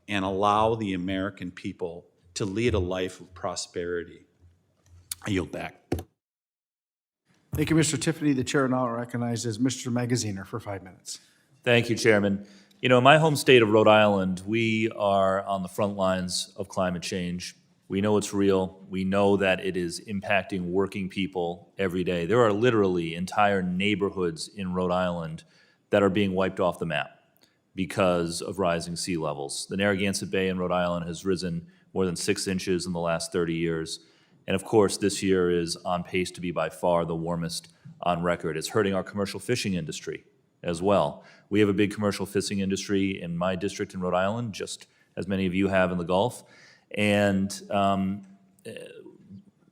and allow the American people to lead a life of prosperity. I yield back. Thank you, Mr. Tiffany. The chair now recognizes Mr. Magaziner for 5 minutes. Thank you, Chairman. You know, in my home state of Rhode Island, we are on the front lines of climate change. We know it's real. We know that it is impacting working people every day. There are literally entire neighborhoods in Rhode Island that are being wiped off the map because of rising sea levels. The Narragansett Bay in Rhode Island has risen more than 6 inches in the last 30 years. And of course, this year is on pace to be by far the warmest on record. It's hurting our commercial fishing industry as well. We have a big commercial fishing industry in my district in Rhode Island, just as many of you have in the Gulf. And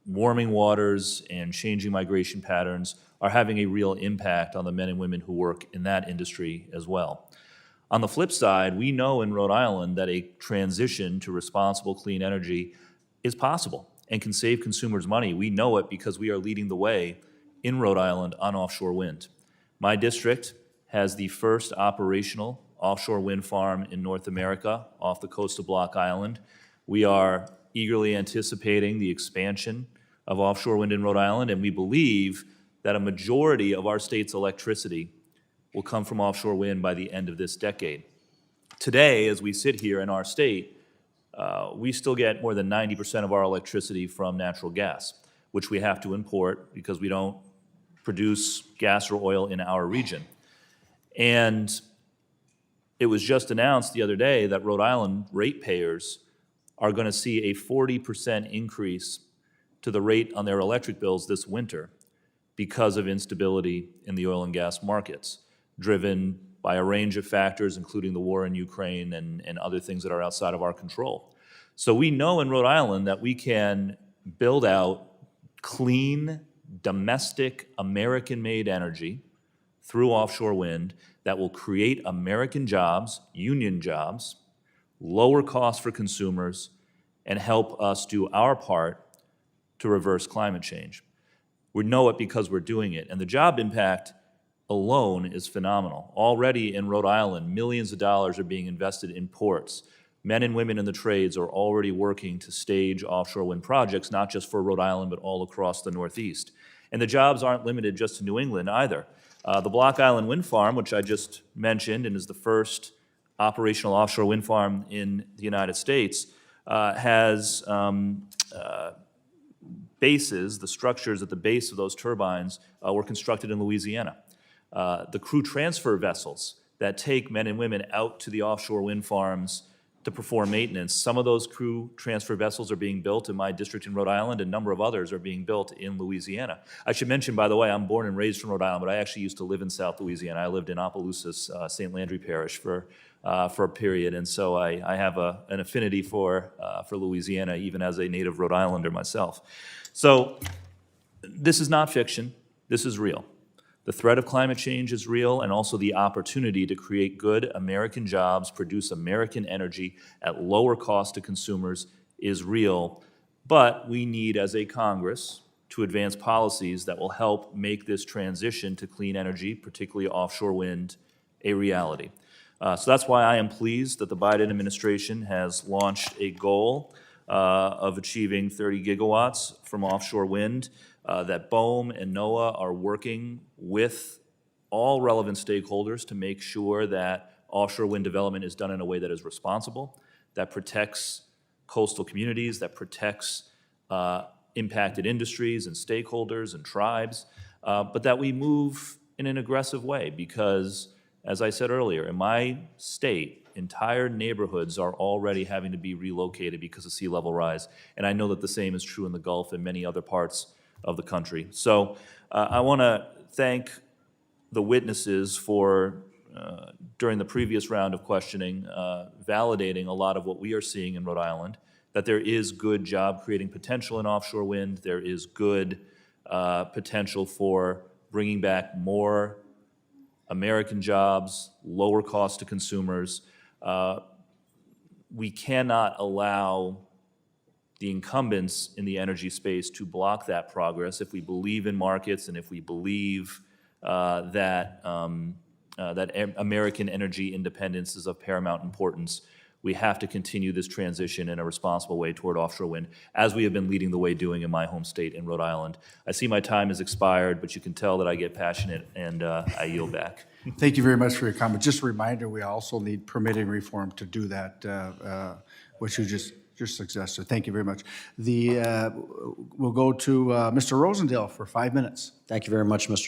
warming waters and changing migration patterns are having a real impact on the men and women who work in that industry as well. On the flip side, we know in Rhode Island that a transition to responsible clean energy is possible and can save consumers money. We know it because we are leading the way in Rhode Island on offshore wind. My district has the first operational offshore wind farm in North America off the coast of Block Island. We are eagerly anticipating the expansion of offshore wind in Rhode Island, and we believe that a majority of our state's electricity will come from offshore wind by the end of this decade. Today, as we sit here in our state, we still get more than 90% of our electricity from natural gas, which we have to import because we don't produce gas or oil in our region. And it was just announced the other day that Rhode Island ratepayers are going to see a 40% increase to the rate on their electric bills this winter because of instability in the oil and gas markets, driven by a range of factors, including the war in Ukraine and other things that are outside of our control. So we know in Rhode Island that we can build out clean, domestic, American-made energy through offshore wind that will create American jobs, union jobs, lower costs for consumers, and help us do our part to reverse climate change. We know it because we're doing it, and the job impact alone is phenomenal. Already in Rhode Island, millions of dollars are being invested in ports. Men and women in the trades are already working to stage offshore wind projects, not just for Rhode Island, but all across the Northeast. And the jobs aren't limited just to New England either. The Block Island Wind Farm, which I just mentioned and is the first operational offshore wind farm in the United States, has bases, the structures at the base of those turbines were constructed in Louisiana. The crew transfer vessels that take men and women out to the offshore wind farms to perform maintenance, some of those crew transfer vessels are being built in my district in Rhode Island. A number of others are being built in Louisiana. I should mention, by the way, I'm born and raised from Rhode Island, but I actually used to live in South Louisiana. I lived in Opelousas, St. Landry Parish for a period, and so I have an affinity for Louisiana, even as a native Rhode Islander myself. So this is not fiction. This is real. The threat of climate change is real, and also the opportunity to create good American jobs, produce American energy at lower cost to consumers is real. But we need, as a Congress, to advance policies that will help make this transition to clean energy, particularly offshore wind, a reality. So that's why I am pleased that the Biden administration has launched a goal of achieving 30 gigawatts from offshore wind, that BOEM and NOAA are working with all relevant stakeholders to make sure that offshore wind development is done in a way that is responsible, that protects coastal communities, that protects impacted industries and stakeholders and tribes, but that we move in an aggressive way because, as I said earlier, in my state, entire neighborhoods are already having to be relocated because of sea level rise. And I know that the same is true in the Gulf and many other parts of the country. So I want to thank the witnesses for, during the previous round of questioning, validating a lot of what we are seeing in Rhode Island, that there is good job creating potential in offshore wind. There is good potential for bringing back more American jobs, lower cost to consumers. We cannot allow the incumbents in the energy space to block that progress. If we believe in markets and if we believe that American energy independence is of paramount importance, we have to continue this transition in a responsible way toward offshore wind, as we have been leading the way doing in my home state in Rhode Island. I see my time has expired, but you can tell that I get passionate, and I yield back. Thank you very much for your comment. Just a reminder, we also need permitting reform to do that, which you just suggested. Thank you very much. We'll go to Mr. Rosendale for 5 minutes. Thank you very much, Mr.